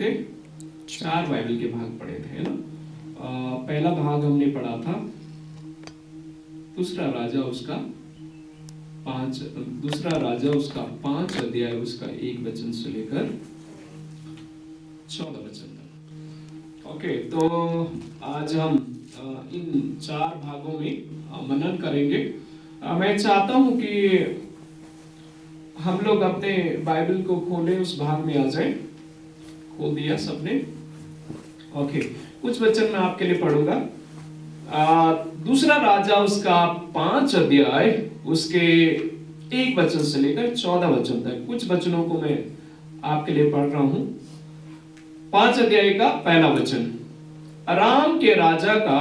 चार बाइबल के भाग पढ़े थे, है ना। पहला भाग हमने पढ़ा था दूसरा राजा उसका 5 अध्याय उसका 1 वचन से लेकर 14 वचन तक। ओके, तो आज हम इन 4 भागों में मनन करेंगे। मैं चाहता हूं कि हम लोग अपने बाइबल को खोलें, उस भाग में आ जाए। खोल दिया सबने? ओके, कुछ वचन मैं आपके लिए पढ़ूंगा। दूसरा राजा उसका 5 अध्याय उसके 1 वचन से लेकर 14 वचन तक। कुछ वचनों को मैं आपके लिए पढ़ रहा हूं। 5 अध्याय का पहला वचन। अराम के राजा का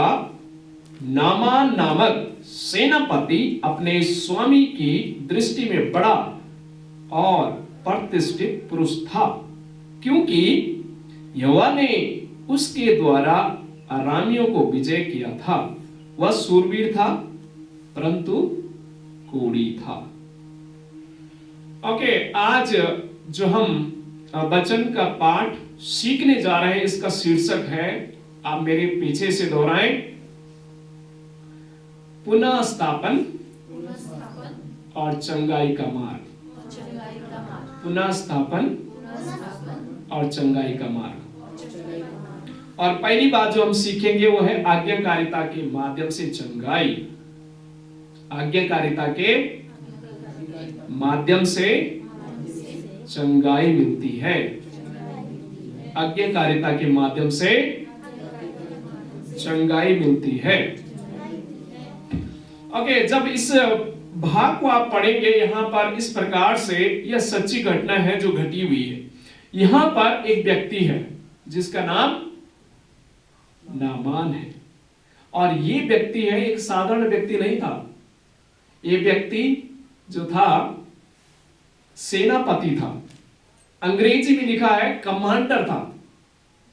नामान नामक सेनापति अपने स्वामी की दृष्टि में बड़ा और प्रतिष्ठित पुरुष था, क्योंकि यहोवा ने उसके द्वारा अरामियों को विजय किया था। वह शूरवीर था परंतु कोढ़ी था। ओके, आज जो हम वचन का पाठ सीखने जा रहे हैं, इसका शीर्षक है, आप मेरे पीछे से दोहराएं, पुनः स्थापन और चंगाई का मार्ग। पुनः स्थापन और चंगाई का मार्ग। और पहली बात जो हम सीखेंगे वो है आज्ञाकारिता के माध्यम से चंगाई। आज्ञाकारिता के माध्यम से चंगाई मिलती है। आज्ञाकारिता के माध्यम से चंगाई मिलती है। ओके, जब इस भाग को आप पढ़ेंगे, यहां पर इस प्रकार से यह सच्ची घटना है जो घटी हुई है। यहां पर एक व्यक्ति है जिसका नाम नामान है, और ये व्यक्ति है, एक साधारण व्यक्ति नहीं था। ये व्यक्ति जो था सेनापति था। अंग्रेजी में लिखा है कमांडर था,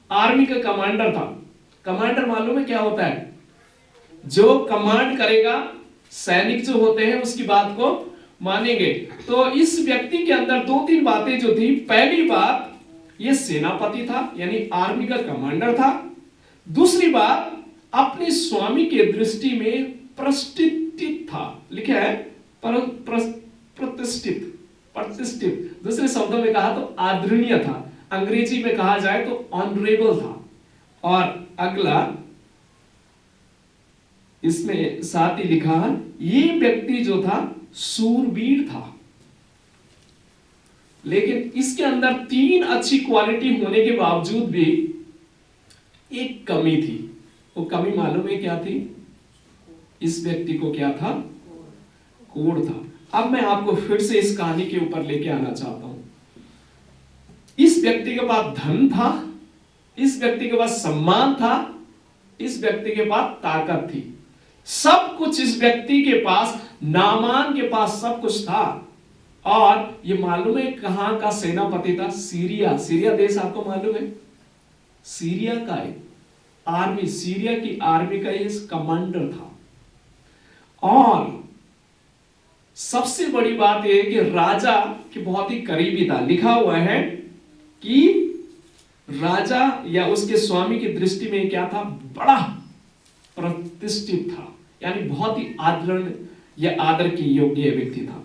आर्मी का कमांडर था। कमांडर मालूम है क्या होता है? जो कमांड करेगा, सैनिक जो होते हैं उसकी बात को मानेंगे। तो इस व्यक्ति के अंदर 2-3 बातें जो थी। पहली बात, ये सेनापति था, यानी आर्मी का कमांडर था। दूसरी बात, अपने स्वामी के दृष्टि में प्रतिष्ठित था। लिखा है प्रतिष्ठित। दूसरे शब्दों में कहा तो आदरणीय था। अंग्रेजी में कहा जाए तो ऑनरेबल था। और अगला इसमें साथ ही लिखा है, ये व्यक्ति जो था शूरवीर था। लेकिन इसके अंदर 3 अच्छी क्वालिटी होने के बावजूद भी एक कमी थी। वो कमी मालूम है क्या थी? इस व्यक्ति को क्या था? कोढ़ था। अब मैं आपको फिर से इस कहानी के ऊपर लेके आना चाहता हूं। इस व्यक्ति के पास धन था, इस व्यक्ति के पास सम्मान था, इस व्यक्ति के पास ताकत थी, सब कुछ इस व्यक्ति के पास, नामान के पास सब कुछ था। और ये मालूम है कहां का सेनापति था? सीरिया देश आपको मालूम है? सीरिया का एक आर्मी, सीरिया की आर्मी का ये कमांडर था। और सबसे बड़ी बात यह है कि राजा के बहुत ही करीबी था। लिखा हुआ है कि राजा या उसके स्वामी की दृष्टि में क्या था? बड़ा प्रतिष्ठित था, यानी बहुत ही आदरण या आदर की योग्य व्यक्ति था।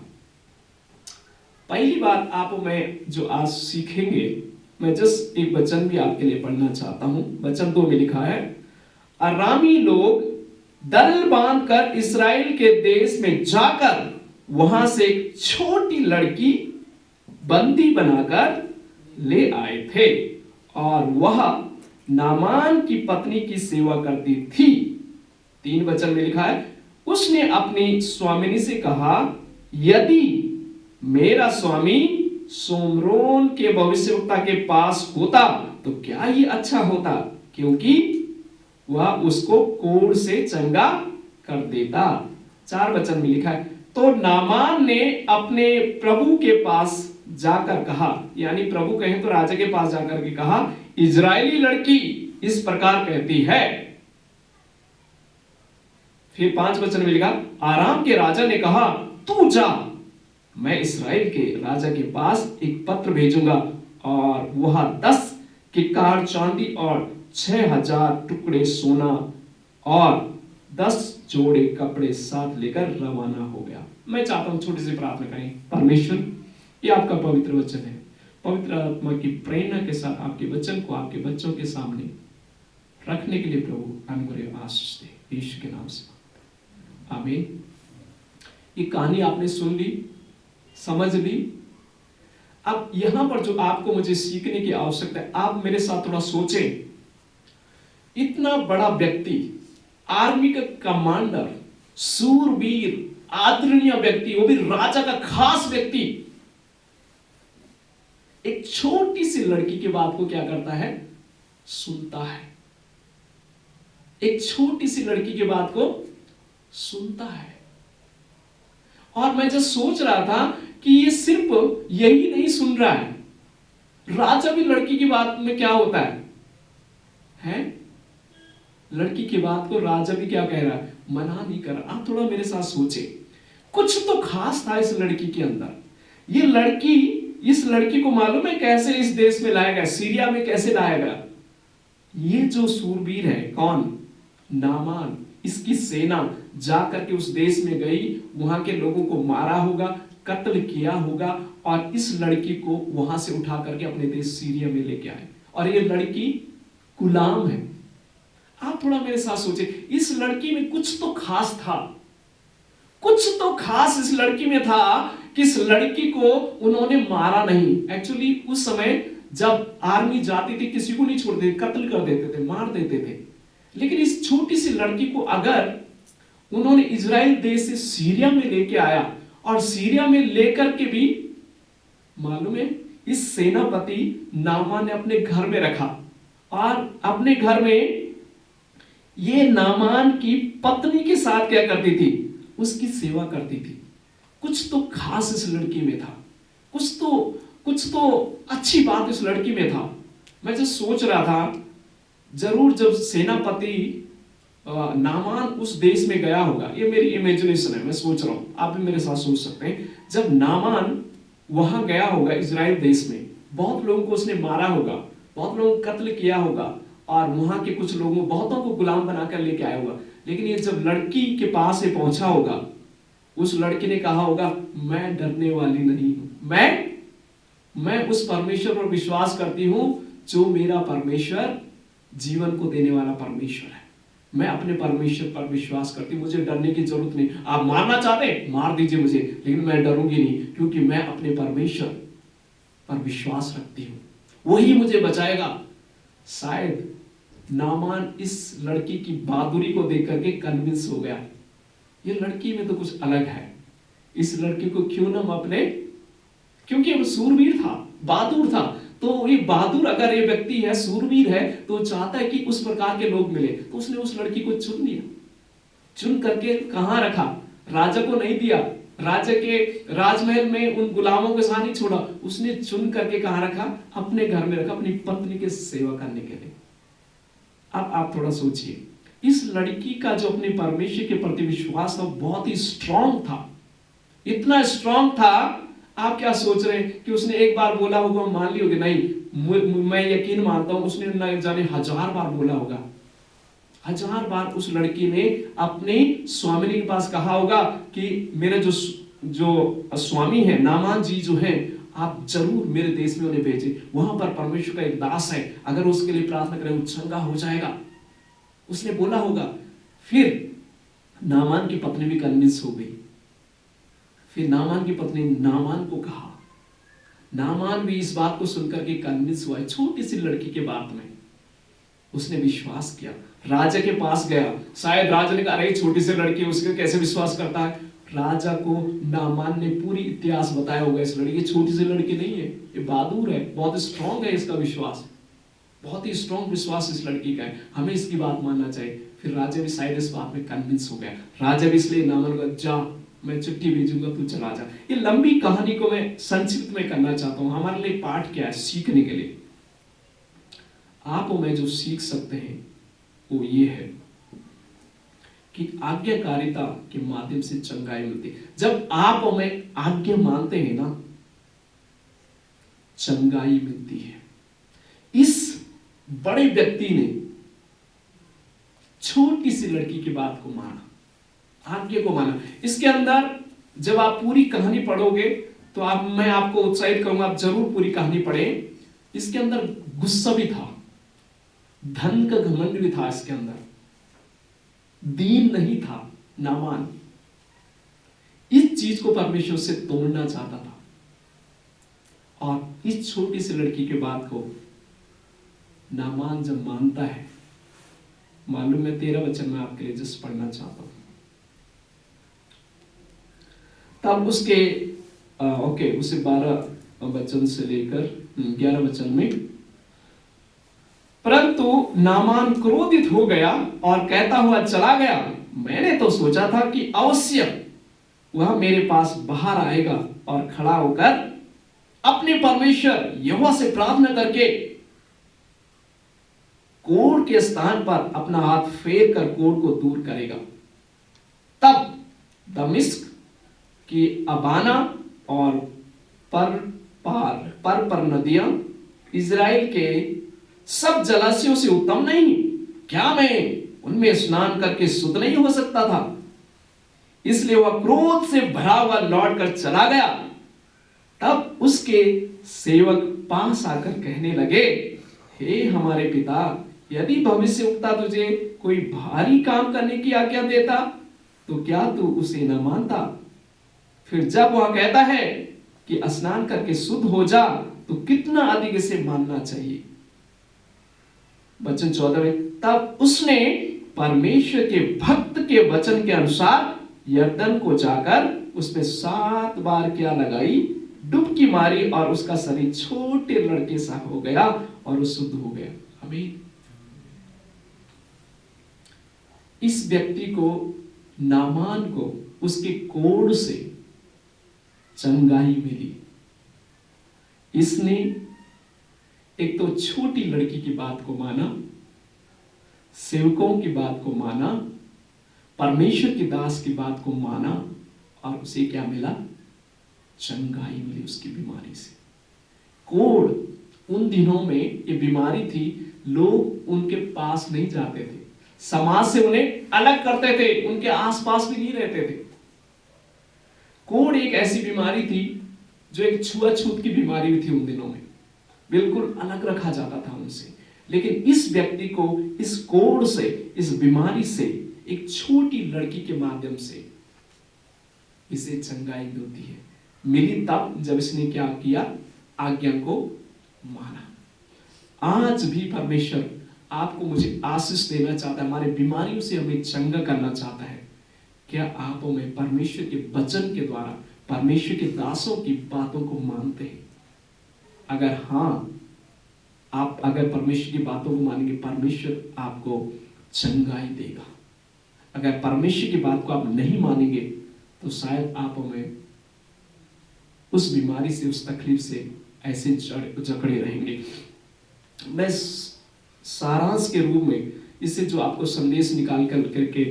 पहली बात आप में जो आज सीखेंगे, मैं जस्ट एक वचन भी आपके लिए पढ़ना चाहता हूं। वचन 2 में लिखा है, अरामी लोग दल बांधकर इस्राएल के देश में जाकर वहां से एक छोटी लड़की बंदी बनाकर ले आए थे, और वह नामान की पत्नी की सेवा करती थी। 3 वचन में लिखा है, उसने अपनी स्वामिनी से कहा, यदि मेरा स्वामी सोमरोन के भविष्यवक्ता के पास होता तो क्या ही अच्छा होता, क्योंकि वह उसको कोढ़ से चंगा कर देता। 4 वचन में लिखा है, तो नामान ने अपने प्रभु के पास जाकर कहा, यानी प्रभु कहें तो राजा के पास जाकर के कहा, इजरायली लड़की इस प्रकार कहती है। फिर 5 वचन में लिखा, आराम के राजा ने कहा, तू जा, मैं इस्राएल के राजा के पास एक पत्र भेजूंगा और वह 10 किक्कार चांदी और 6,000 टुकड़े सोना और 10 जोड़े कपड़े साथ लेकर रवाना हो गया। मैं चाहता हूं छोटी सी प्रार्थना करें। परमेश्वर, ये आपका पवित्र वचन है, पवित्र आत्मा की प्रेरणा के साथ आपके वचन को आपके बच्चों के सामने रखने के लिए प्रभु अनुग्रह आशीष दे, यीशु के नाम से आमीन। ये कहानी आपने सुन ली, समझ ली। अब यहां पर जो आपको मुझे सीखने की आवश्यकता है, आप मेरे साथ थोड़ा सोचें। इतना बड़ा व्यक्ति, आर्मी का कमांडर, सूरवीर, आदरणीय व्यक्ति, वो भी राजा का खास व्यक्ति, एक छोटी सी लड़की की बात को क्या करता है? सुनता है। एक छोटी सी लड़की की बात को सुनता है। और मैं जो सोच रहा था कि ये सिर्फ यही नहीं सुन रहा है, राजा भी लड़की की बात में क्या होता है? लड़की की बात को राजा भी क्या कह रहा है? मना नहीं कर रहा। आप थोड़ा मेरे साथ सोचे, कुछ तो खास था इस लड़की के अंदर। ये लड़की, इस लड़की को मालूम है कैसे इस देश में लाया गया, सीरिया में कैसे लाया गया। ये जो सूरवीर है, कौन? नामान, इसकी सेना जाकर के उस देश में गई, वहां के लोगों को मारा होगा, कत्ल किया होगा और इस लड़की को वहां से उठा करके अपने देश सीरिया में लेके आए। और ये लड़की गुलाम है। आप थोड़ा मेरे साथ सोचे, इस लड़की में कुछ तो खास था, कुछ तो खास इस लड़की में था कि इस लड़की को उन्होंने मारा नहीं। एक्चुअली उस समय जब आर्मी जाती थी, किसी को नहीं छोड़ते, कत्ल कर देते थे, मार देते थे। लेकिन इस छोटी सी लड़की को अगर उन्होंने इजराइल देश से सीरिया में लेके आया और सीरिया में लेकर के भी, मालूम है, इस सेनापति नामान ने अपने घर में रखा और अपने घर में ये नामान की पत्नी के साथ क्या करती थी? उसकी सेवा करती थी। कुछ तो खास इस लड़की में था, कुछ तो अच्छी बात इस लड़की में था। मैं जो सोच रहा था, जरूर जब सेनापति नामान उस देश में गया होगा, ये मेरी इमेजिनेशन है, मैं सोच रहा हूं, आप भी मेरे साथ सोच सकते हैं। जब नामान वहां गया होगा इजराइल देश में, बहुत लोगों को उसने मारा होगा, बहुत लोगों को कत्ल किया होगा और वहां के कुछ लोगों, बहुतों को गुलाम बनाकर लेके आया होगा। लेकिन ये जब लड़की के पास से पहुंचा होगा, उस लड़की ने कहा होगा, मैं डरने वाली नहीं हूं, मैं उस परमेश्वर पर विश्वास करती हूं जो मेरा परमेश्वर, जीवन को देने वाला परमेश्वर है। मैं अपने परमेश्वर पर विश्वास करती हूं, मुझे डरने की जरूरत नहीं। आप मारना चाहते मार दीजिए मुझे, लेकिन मैं डरूंगी नहीं, क्योंकि मैं अपने परमेश्वर पर विश्वास रखती हूं, वही मुझे बचाएगा। शायद नामान इस लड़की की बहादुरी को देख करके कन्विंस हो गया, ये लड़की में तो कुछ अलग है, इस लड़की को क्यों ना हम अपने, क्योंकि वो सूरवीर था, बहादुर था, तो ये बहादुर अगर ये व्यक्ति है, सूरवीर है, तो चाहता है कि उस प्रकार के लोग मिले। तो उसने उस लड़की को चुन लिया, चुन करके कहां रखा? राजा को नहीं दिया, राजा के राजमहल में उन गुलामों के साथ नहीं छोड़ा, उसने चुन करके कहां रखा? अपने घर में रखा, अपनी पत्नी की सेवा करने के लिए। अब आप थोड़ा सोचिए, इस लड़की का जो अपने परमेश्वर के प्रति विश्वास था बहुत ही स्ट्रांग था, इतना स्ट्रांग था। आप क्या सोच रहे हैं कि उसने एक बार बोला होगा, मान ली होगी? नहीं, मैं यकीन मानता हूं उसने न जाने 1000 बार बोला होगा। 1000 बार उस लड़की ने अपने स्वामिनी के पास कहा होगा कि मेरे जो स्वामी है, नामान जी जो है, आप जरूर मेरे देश में उन्हें भेजें, वहां पर परमेश्वर का एक दास है, अगर उसके लिए प्रार्थना करें वो चंगा हो जाएगा, उसने बोला होगा। फिर नामान की पत्नी भी कन्विंस हो गई। फिर नामान की पत्नी नामान को कहा, नामान भी इस बात को सुनकर के कन्विंस हुआ। छोटी सी लड़की के बात में उसने विश्वास किया, राजा के पास गया। शायद राजा ने कहा, अरे छोटी सी लड़की, उसके कैसे विश्वास करता है? राजा को नामान ने पूरी इतिहास बताया होगा, इस लड़की, छोटी सी लड़की नहीं है, ये बहादुर है, बहुत स्ट्रांग है, इसका विश्वास, बहुत ही स्ट्रांग विश्वास इस लड़की का है, हमें इसकी बात मानना चाहिए। फिर राजा भी शायद इस बात में कन्विंस हो गया। राजा भी इसलिए नामान को, जा, मैं चिट्ठी भेजूंगा, तू चला जा। ये लंबी कहानी को मैं संक्षिप्त में करना चाहता हूं। हमारे लिए पाठ क्या है सीखने के लिए? आप और मैं जो सीख सकते हैं वो ये है कि आज्ञाकारिता के माध्यम से चंगाई मिलती है। जब आप और मैं आज्ञा मानते हैं ना, चंगाई मिलती है। इस बड़े व्यक्ति ने छोटी सी लड़की की बात को माना, आज्ञा को माना। इसके अंदर जब आप पूरी कहानी पढ़ोगे तो मैं आपको उत्साहित करूंगा, आप जरूर पूरी कहानी पढ़ें। इसके अंदर गुस्सा भी था, धन का घमंड भी था, इसके अंदर दीन नहीं था नामान। इस चीज को परमेश्वर से तोड़ना चाहता था, और इस छोटी सी लड़की के बात को नामान जब मानता है, मालूम है 13 वचन में आपके लिए जिस पढ़ना चाहता हूं, तब उसके उसे 12 वचन से लेकर 11 वचन में, परंतु नामान क्रोधित हो गया और कहता हुआ चला गया। मैंने तो सोचा था कि अवश्य वह मेरे पास बाहर आएगा और खड़ा होकर अपने परमेश्वर यहोवा से प्रार्थना करके कोढ़ के स्थान पर अपना हाथ फेर कर कोढ़ को दूर करेगा। तब दमिश्क की अबाना और पर नदियां इजराइल के सब जलाशयों से उत्तम नहीं, क्या मैं उनमें स्नान करके शुद्ध नहीं हो सकता था? इसलिए वह क्रोध से भरा हुआ लौट कर चला गया। तब उसके सेवक पास आकर कहने लगे, हे हमारे पिता, यदि भविष्यवक्ता तुझे कोई भारी काम करने की आज्ञा देता तो क्या तू उसे न मानता? फिर जब वह कहता है कि स्नान करके शुद्ध हो जा, तो कितना अधिक इसे मानना चाहिए। वचन 14 में, तब उसने परमेश्वर के भक्त के वचन के अनुसार यरदन को जाकर उसमें 7 बार क्या लगाई, डुबकी मारी, और उसका शरीर छोटे लड़के सा हो गया और वो शुद्ध हो गया। आमीन। इस व्यक्ति को, नामान को, उसके कोढ़ से चंगाई मिली। इसने एक तो छोटी लड़की की बात को माना, सेवकों की बात को माना, परमेश्वर के दास की बात को माना, और उसे क्या मिला? चंगाई मिली उसकी बीमारी से। कोढ़, उन दिनों में ये बीमारी थी, लोग उनके पास नहीं जाते थे, समाज से उन्हें अलग करते थे, उनके आसपास भी नहीं रहते थे। कोढ़ एक ऐसी बीमारी थी जो एक छुआछूत की बीमारी भी थी उन दिनों में, बिल्कुल अलग रखा जाता था उनसे। लेकिन इस व्यक्ति को इस कोढ़ से, इस बीमारी से, एक छोटी लड़की के माध्यम से इसे चंगाई मिली तब जब इसने क्या किया? आज्ञा को माना। आज भी परमेश्वर आपको मुझे आशीष देना चाहता है, हमारे बीमारियों से हमें चंगा करना चाहता है। क्या आप में परमेश्वर के वचन के द्वारा परमेश्वर के दासों की बातों को मानते हैं? अगर हाँ, आप अगर परमेश्वर की बातों को मानेंगे, परमेश्वर आपको चंगाई देगा। अगर परमेश्वर की बात को आप नहीं मानेंगे तो शायद आप में उस बीमारी से, उस तकलीफ से ऐसे जकड़े रहेंगे। मैं सारांश के रूप में इससे जो आपको संदेश निकाल करके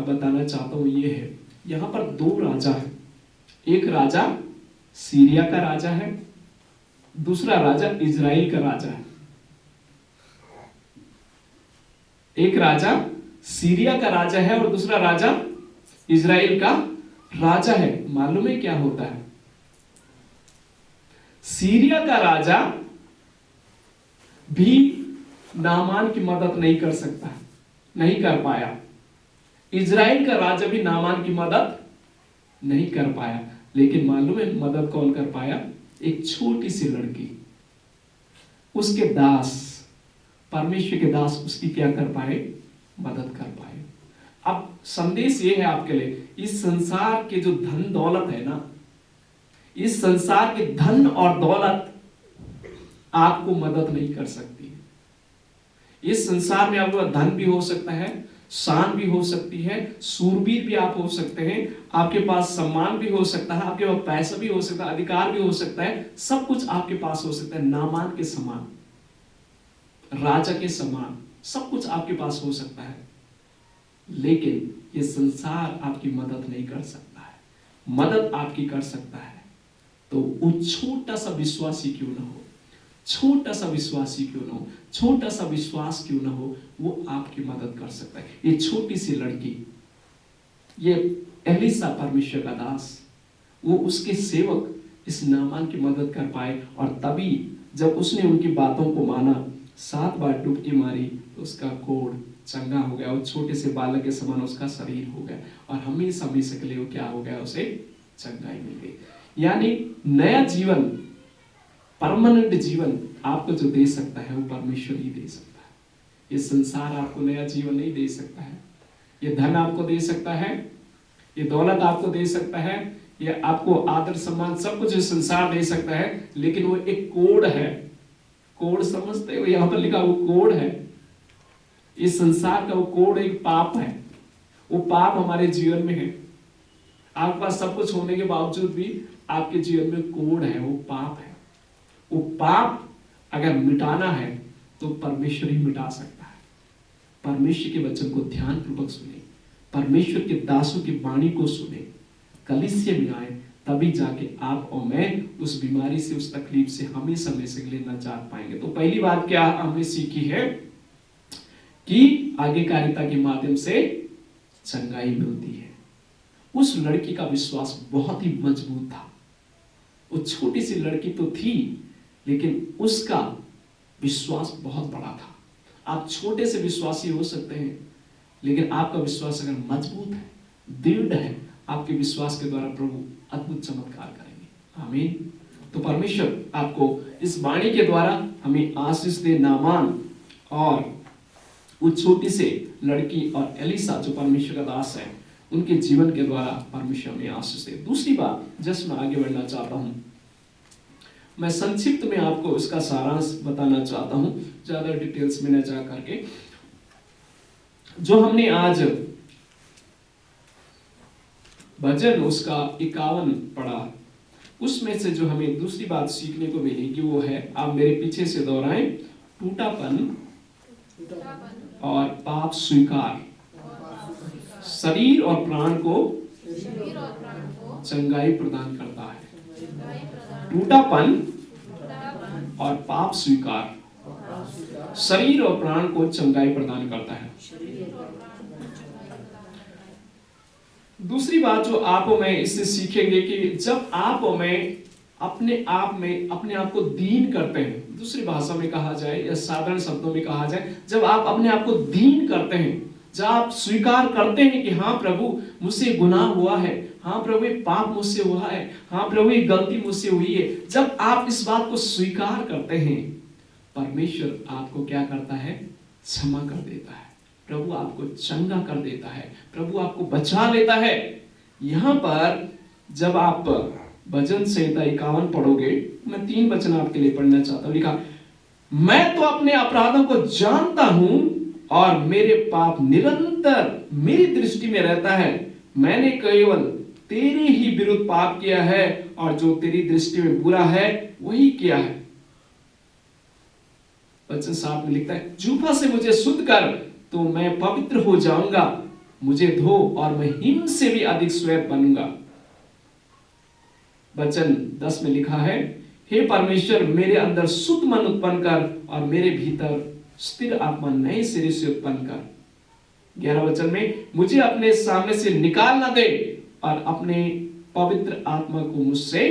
बताना चाहता हूं ये है, यहां पर 2 राजा है। एक राजा सीरिया का राजा है, दूसरा राजा इजराइल का राजा है। एक राजा सीरिया का राजा है और दूसरा राजा इजराइल का राजा है। मालूम है क्या होता है? सीरिया का राजा भी नामान की मदद नहीं कर सकता, नहीं कर पाया। इजराइल का राजा भी नामान की मदद नहीं कर पाया। लेकिन मालूम है मदद कौन कर पाया? एक छोटी सी लड़की, उसके दास, परमेश्वर के दास उसकी क्या कर पाए? मदद कर पाए। अब संदेश ये है आपके लिए, इस संसार के जो धन दौलत है ना, इस संसार के धन और दौलत आपको मदद नहीं कर सकती। इस संसार में आपका धन भी हो सकता है, शान भी हो सकती है, सूरबीर भी आप हो सकते हैं, आपके पास सम्मान भी हो सकता है, आपके पास पैसा भी हो सकता है, अधिकार भी हो सकता है, सब कुछ आपके पास हो सकता है। नामान के समान, राजा के समान सब कुछ आपके पास हो सकता है, लेकिन ये संसार आपकी मदद नहीं कर सकता है। मदद आपकी कर सकता है तो वो छोटा सा विश्वासी क्यों ना हो, छोटा सा विश्वासी क्यों ना हो, छोटा सा विश्वास क्यों ना हो, वो आपकी मदद कर सकता है। ये छोटी सी लड़की, ये एलिसा परमेश्वर का दास, वो उसके सेवक इस नामान की मदद कर पाए, और तभी जब उसने उनकी बातों को माना, 7 बार डुबकी मारी, तो उसका कोढ़ चंगा हो गया, और छोटे से बालक के समान उसका शरीर हो गया, और हमेशा हमेशा के लिए वो क्या हो गया, उसे चंगाई मिल गई। यानी नया जीवन, परमानेंट जीवन आपको जो दे सकता है वो परमेश्वर ही दे सकता है। ये संसार आपको नया जीवन नहीं दे सकता है, ये धन आपको दे सकता है, ये दौलत आपको दे सकता है, ये आपको आदर सम्मान सब कुछ संसार दे सकता है, लेकिन वो एक कोड है। कोड समझते हो, यहां पर लिखा वो कोड है, इस संसार का वो कोड एक पाप है। वो पाप हमारे जीवन में है। आपके पास सब कुछ होने के बावजूद भी आपके जीवन में कोड है, वो पाप है। वो पाप अगर मिटाना है तो परमेश्वर ही मिटा सकता है। परमेश्वर के वचन को ध्यान पूर्वक सुने, परमेश्वर के दासों की वाणी को सुने, कलीसिया में आए, तभी जाके आप और मैं उस बीमारी से, उस तकलीफ से हमेशा हमेशा के लिए निजात पाएंगे। तो पहली बात क्या हमने सीखी है कि आज्ञाकारिता के माध्यम से चंगाई मिलती है। उस लड़की का विश्वास बहुत ही मजबूत था। वो छोटी सी लड़की तो थी, लेकिन उसका विश्वास बहुत बड़ा था। आप छोटे से विश्वासी हो सकते हैं, लेकिन आपका विश्वास अगर मजबूत है, दृढ़ है, आपके विश्वास के द्वारा प्रभु अद्भुत चमत्कार करेंगे। आमीन। तो परमेश्वर आपको इस वाणी के द्वारा हमें आशीष दे। नामान और वो छोटी से लड़की और एलिसा जो परमेश्वर का दास है, उनके जीवन के द्वारा परमेश्वर हमें आशीष दे। दूसरी बात, जस्ट मैं आगे बढ़ना चाहता हूं, मैं संक्षिप्त में आपको इसका सारांश बताना चाहता हूं, ज्यादा डिटेल्स में न जा करके। जो हमने आज भजन उसका 51 पढ़ा, उसमें से जो हमें दूसरी बात सीखने को मिलेगी वो है, आप मेरे पीछे से दोहराएं, टूटापन और पाप स्वीकार शरीर और प्राण को चंगाई प्रदान करता है। टूटापन और पाप स्वीकार शरीर और प्राण को चंगाई प्रदान करता है। दूसरी बात जो आप और मैं इससे सीखेंगे कि जब आप और मैं अपने आप को दीन करते हैं, दूसरी भाषा में कहा जाए या साधारण शब्दों में कहा जाए, जब आप अपने आप को दीन करते हैं, जब आप स्वीकार करते हैं कि हाँ प्रभु मुझसे गुनाह हुआ है, हाँ प्रभु ये पाप मुझसे हुआ है, हाँ प्रभु ये गलती मुझसे हुई है, जब आप इस बात को स्वीकार करते हैं, परमेश्वर आपको क्या करता है, क्षमा कर देता है। प्रभु आपको चंगा कर देता है, प्रभु आपको बचा लेता है। यहां पर जब आप भजन संहिता 51 पढ़ोगे, मैं 3 वचन आपके लिए पढ़ना चाहता हूं। लिखा, मैं तो अपने अपराधों को जानता हूं और मेरे पाप निरंतर मेरी दृष्टि में रहता है। मैंने केवल तेरे ही विरुद्ध पाप किया है और जो तेरी दृष्टि में बुरा है वही किया है। वचन 7 में लिखता है, जूफा से मुझे शुद्ध कर तो मैं पवित्र हो जाऊंगा, मुझे धो और मैं हिम से भी अधिक श्वेत बनूंगा। वचन 10 में लिखा है, हे परमेश्वर मेरे अंदर शुद्ध मन उत्पन्न कर और मेरे भीतर स्थिर आत्मा नए सिरे से उत्पन्न कर। 11 वचन में, मुझे अपने सामने से निकाल ना दे और अपने पवित्र आत्मा को मुझसे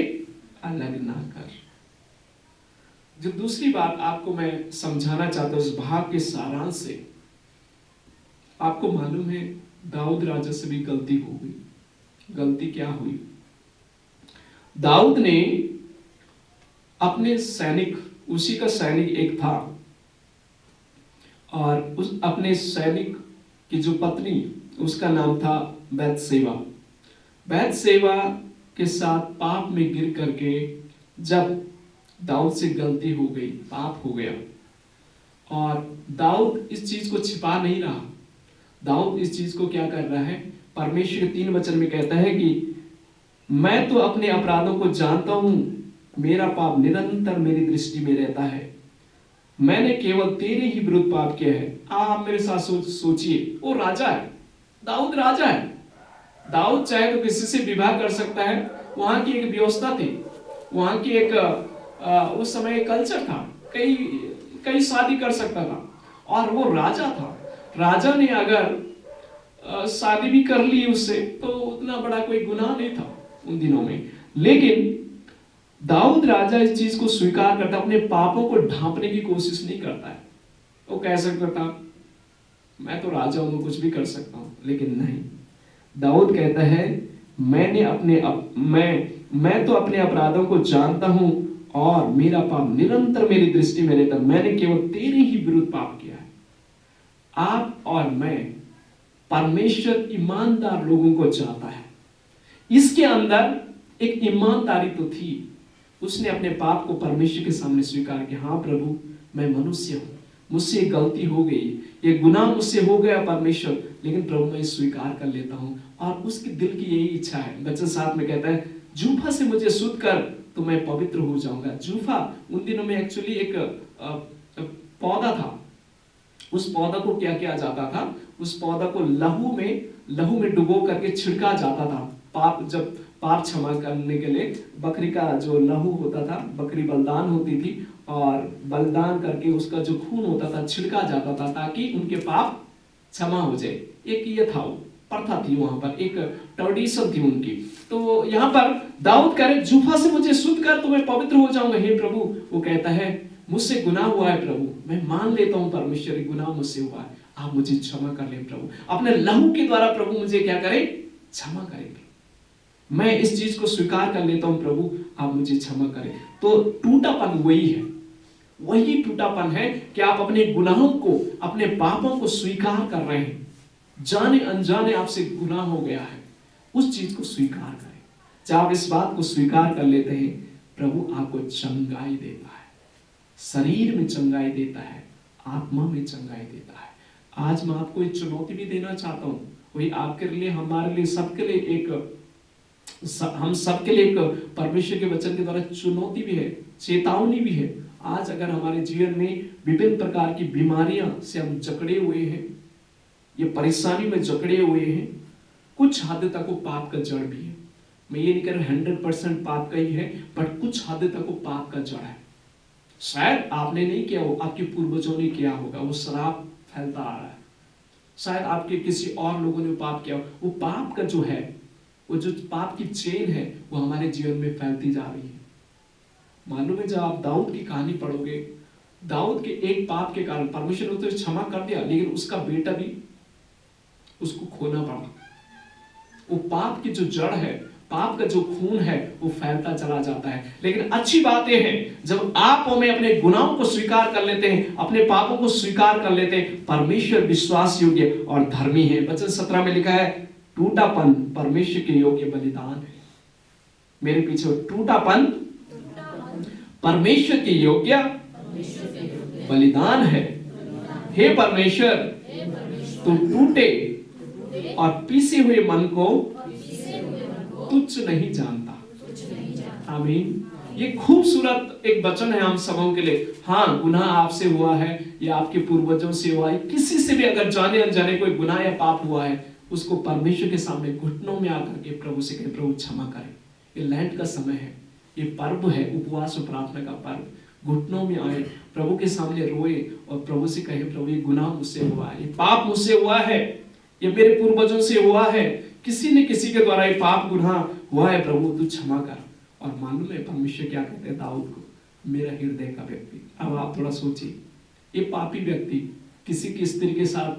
अलग ना कर। जो दूसरी बात आपको मैं समझाना चाहता हूं इस भाग के सारांश से, आपको मालूम है दाऊद राजा से भी गलती हो गई। गलती क्या हुई? दाऊद ने अपने सैनिक, उसी का सैनिक एक था, और उस अपने सैनिक की जो पत्नी, उसका नाम था बैतसेबा। बैतसेबा के साथ पाप में गिर करके जब दाऊद से गलती हो गई, पाप हो गया, और दाऊद इस चीज को छिपा नहीं रहा। दाऊद इस चीज को क्या कर रहा है, परमेश्वर 3 वचन में कहता है कि मैं तो अपने अपराधों को जानता हूं, मेरा पाप निरंतर मेरी दृष्टि में रहता है, मैंने केवल तेरे ही विरुद्ध पाप किया है। आप मेरे साथ सोचिए, वो राजा है, दाऊद राजा है। दाऊद चाहे तो किसी से विवाह कर सकता है, वहां की एक व्यवस्था थी, वहां की एक उस समय एक कल्चर था कई कई शादी कर सकता था, और वो राजा था। राजा ने अगर शादी भी कर ली उससे तो उतना बड़ा कोई गुनाह नहीं था उन दिनों में। लेकिन दाऊद राजा इस चीज को स्वीकार करता, अपने पापों को ढांपने की कोशिश नहीं करता है। वो कह सकता था मैं तो राजा हूं, कुछ भी कर सकता हूं, लेकिन नहीं। दाऊद कहता है मैं तो अपने अपराधों को जानता हूं और मेरा पाप निरंतर मेरी दृष्टि में रहता। मैंने केवल तेरे ही विरुद्ध पाप किया है। आप और मैं, परमेश्वर ईमानदार लोगों को चाहता है। इसके अंदर एक ईमानदारी तो थी। उसने अपने पाप को परमेश्वर के सामने स्वीकार किया। हाँ प्रभु, मैं मनुष्य हूं, मुझसे गलती हो गई, ये गुनाह मुझसे हो गया परमेश्वर, लेकिन प्रभु मैं स्वीकार कर लेता हूं। और उसके दिल की यही इच्छा है। वचन 7 में कहता है जूफा से मुझे शुद्ध कर तो मैं पवित्र हो जाऊंगा। जूफा उन दिनों में एक्चुअली एक पौधा था। उस पौधा को क्या किया जाता था? उस पौधा को लहू में डुबो करके छिड़का जाता था। जब पाप क्षमा करने के लिए बकरी का जो लहू होता था, बकरी बलिदान होती थी, और बलिदान करके उसका जो खून होता था छिड़का जाता था ताकि उनके पाप क्षमा हो जाए। एक ये था, वो प्रथा थी, वहां पर एक ट्रेडिशन थी उनकी। तो यहाँ पर दाऊद कह रहे जूफा से मुझे शुद्ध कर तो मैं पवित्र हो जाऊंगा। हे प्रभु, वो कहता है मुझसे गुनाह हुआ है प्रभु, मैं मान लेता हूं परमेश्वर गुनाह मुझसे हुआ है, आप मुझे क्षमा कर ले प्रभु। अपने लहू के द्वारा प्रभु मुझे क्या करे? क्षमा करेंगे। मैं इस चीज को स्वीकार कर लेता हूं प्रभु, आप मुझे क्षमा करें। तो टूटापन वही है, वही टूटापन है कि आप अपने गुनाहों को, अपने पापों को स्वीकार कर रहे हैं। जाने अनजाने आपसे गुनाह हो गया है, उस चीज को स्वीकार करें। जब आप इस बात को स्वीकार कर लेते हैं, प्रभु आपको चंगाई देता है, शरीर में चंगाई देता है, आत्मा में चंगाई देता है। आज मैं आपको एक चुनौती भी देना चाहता हूं, वही आपके लिए, हमारे लिए, सबके लिए हम सबके लिए एक परमेश्वर के वचन के द्वारा चुनौती भी है, चेतावनी भी है। आज अगर हमारे जीवन में विभिन्न प्रकार की बीमारियां से हम जकड़े हुए हैं, ये परेशानी में जकड़े हुए हैं, कुछ हद तक वो पाप का जड़ भी है। मैं ये नहीं कह रहा 100% पाप का ही है, बट कुछ हद तक वो पाप का जड़ है। शायद आपने नहीं किया हो, आपके पूर्वजों ने किया होगा, वो शराब फैलता आ रहा है। शायद आपके किसी और लोगों ने पाप किया हो, वो पाप का जो है, वो जो पाप की चेन है, वो हमारे जीवन में फैलती जा रही है। मालूम है, जब आप दाऊद की कहानी पढ़ोगे, दाऊद के एक पाप के कारण परमेश्वर ने तो क्षमा कर दिया, लेकिन उसका बेटा भी उसको खोना पड़ा। वो पाप की जो जड़ है, पाप का जो खून है, वो फैलता चला जाता है। लेकिन अच्छी बात यह है, जब आप और मैं अपने गुनाहों को स्वीकार कर लेते हैं, अपने पापों को स्वीकार कर लेते हैं, परमेश्वर विश्वास योग्य और धर्मी है। वचन 17 में लिखा है टूटापन परमेश्वर के योग्य बलिदान है। मेरे पीछे, टूटापन परमेश्वर के योग्य बलिदान है। हे परमेश्वर, तुम टूटे और पीसे हुए मन को तुच्छ नहीं जानता। आमीन। ये खूबसूरत एक वचन है हम सबों के लिए। हाँ, गुनाह आपसे हुआ है या आपके पूर्वजों से हुआ है, किसी से भी अगर जाने अनजाने कोई गुनाह या पाप हुआ है, उसको परमेश्वर के सामने घुटनों में आकर के प्रभु से कहें, प्रभु क्षमा करें। ये लैंड का समय है, ये पर्व है, उपवास और प्रार्थना का पर्व। घुटनों में आए, प्रभु के सामने रोए और प्रभु से कहे, प्रभु ये गुनाह मुझसे हुआ है, ये पाप मुझसे हुआ है, ये मेरे पूर्वजों से हुआ है, किसी ने किसी के द्वारा ये पाप गुनाह हुआ है, प्रभु तू क्षमा कर। और मालूम है परमेश्वर क्या कहते हैं दाऊद को? मेरा हृदय का व्यक्ति। अब आप थोड़ा सोचिए, ये पापी व्यक्ति किसी की स्त्री के साथ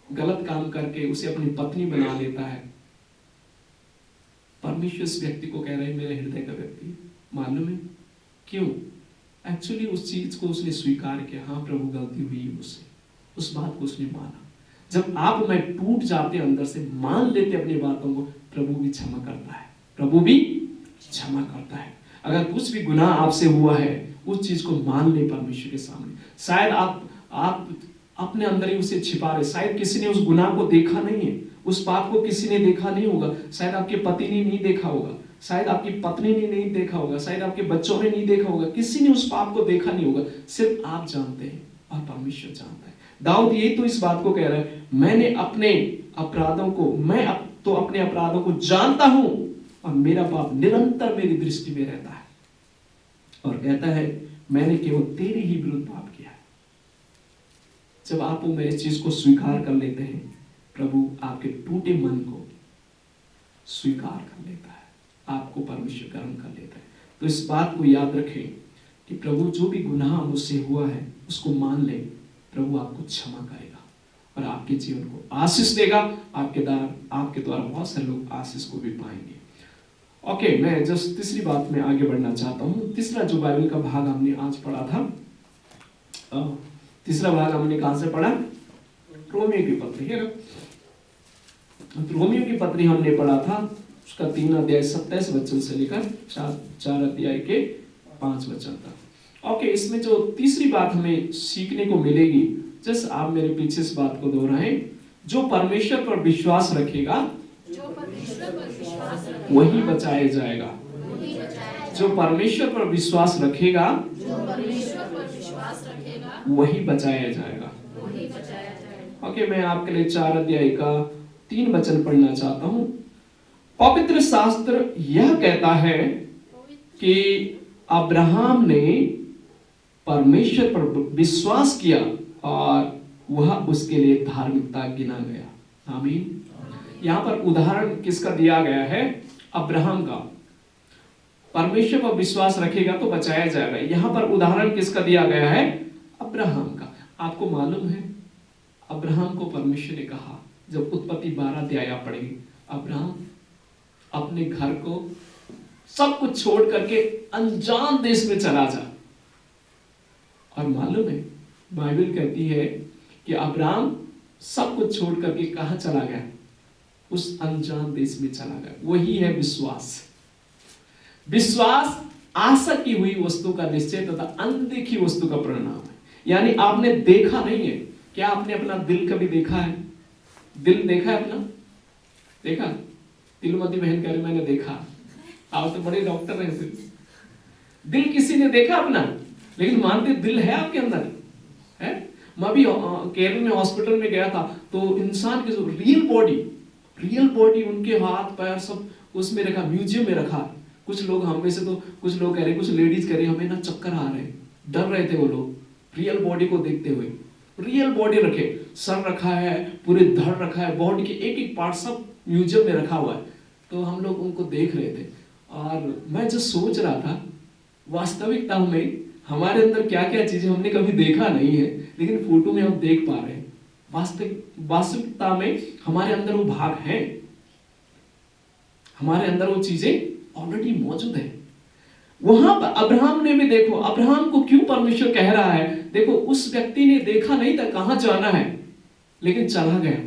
गलत काम करके उसे अपनी पत्नी बना लेता है। परमेश्वर इस व्यक्ति को कह रहे हैं मेरे हृदय का व्यक्ति। मालूम है क्यों? एक्चुअली उस चीज को उसने स्वीकार किया। हाँ प्रभु, गलती हुई मुझसे, उस बात को उसने माना। जब आप मैं टूट जाते अंदर से, मान लेते अपनी बातों को, प्रभु भी क्षमा करता है, प्रभु भी क्षमा करता है। अगर कुछ भी गुनाह आपसे हुआ है, उस चीज को मान ले परमेश्वर के सामने। शायद आप अपने अंदर ही उसे छिपा रहे, शायद किसी ने उस गुनाह को देखा नहीं है, उस पाप को किसी ने देखा नहीं होगा, शायद आपके पति ने नहीं देखा होगा, शायद आपकी पत्नी ने नहीं देखा होगा, शायद आपके बच्चों ने नहीं देखा होगा, किसी ने उस पाप को देखा नहीं होगा, सिर्फ आप जानते हैं और परमेश्वर जानता है। दाऊद ये तो इस बात को कह रहा है, मैंने अपने अपराधों को, मैं तो अपने अपराधों को जानता हूं और मेरा पाप निरंतर मेरी दृष्टि में रहता है। और कहता है मैंने केवल तेरे ही विरुद्ध पाप किया है। जब आप वो इस चीज को स्वीकार कर लेते हैं, प्रभु आपके टूटे मन को स्वीकार कर लेता है, आपको परमेश्वर ग्रहण कर लेता है। तो इस बात को याद रखें कि प्रभु जो भी गुनाह मुझसे हुआ है उसको मान ले, प्रभु आपको क्षमा करेगा और आपके जीवन को आशीष देगा। आपके द्वारा बहुत सारे लोग आशीष को भी पाएंगे। ओके, मैं जस्ट तीसरी बात में आगे बढ़ना चाहता हूँ। तीसरा जो बाइबल का भाग हमने आज पढ़ा था, तीसरा भाग हमने कहां से पढ़ा? रोमियो की पत्री, है ना? रोमियो की पत्री हमने पढ़ा था, उसका 3 अध्याय 27 वचन से लेकर 4 अध्याय के 5 वचन तक। ओके, इसमें जो तीसरी बात हमें सीखने को मिलेगी, जस्ट आप मेरे पीछे इस बात को दोहराएं, जो परमेश्वर पर विश्वास रखेगा वही बचाया जाएगा। जो परमेश्वर पर विश्वास रखेगा वही बचाया जाएगा। ओके, मैं आपके लिए 4 अध्याय का 3 वचन पढ़ना चाहता हूं। पवित्र शास्त्र यह कहता है कि अब्राहम ने परमेश्वर पर विश्वास किया और वह उसके लिए धार्मिकता गिना गया। आमीन। यहाँ पर उदाहरण किसका दिया गया है? अब्राहम का। परमेश्वर पर विश्वास रखेगा तो बचाया जाएगा। यहाँ पर उदाहरण किसका दिया गया है? अब्राहम का। आपको मालूम है, अब्राहम को परमेश्वर ने कहा, जब उत्पत्ति 12 अध्याय पढ़ेंगे, अब्राहम अपने घर को सब कुछ छोड़ करके अनजान देश में चला जा। और मालूम है, बाइबल कहती है कि अब्राहम सब कुछ छोड़ करके कहां चला गया? उस अनजान देश में चला गया। वही है विश्वास। विश्वास आशा की हुई वस्तु का निश्चय तथा अनदेखी वस्तु का परिणाम है। यानी आपने देखा नहीं है। क्या आपने अपना दिल कभी देखा है? दिल देखा है अपना? देखा? तिलमती बहन कह रही मैंने देखा। आप तो बड़े डॉक्टर हैं फिर। दिल किसी ने देखा अपना? लेकिन मानते दिल है आपके अंदर है? मैं भी केरल में हॉस्पिटल में गया था, तो इंसान की जो रियल बॉडी उनके हाथ पैर सब उसमें रखा, म्यूजियम में रखा। कुछ लोग हम में से तो कुछ लोग कह रहे, कुछ लेडीज कह रही हमें ना चक्कर आ रहे, डर रहे थे वो लोग रियल बॉडी को देखते हुए। रियल बॉडी रखे, सर रखा है, पूरे धड़ रखा है, बॉडी के एक एक पार्ट सब म्यूजियम में रखा हुआ है। तो हम लोग उनको देख रहे थे और मैं जो सोच रहा था, वास्तविकता में हमारे अंदर क्या क्या चीजें हमने कभी देखा नहीं है, लेकिन फोटो में हम देख पा रहे हैं। वास्तविकता में हमारे अंदर वो भाग है, हमारे अंदर वो चीजें ऑलरेडी मौजूद है। वहां पर अब्राहम ने भी देखो, अब्राहम को क्यों परमेश्वर कह रहा है? देखो, उस व्यक्ति ने देखा नहीं था कहां जाना है, लेकिन चला गया।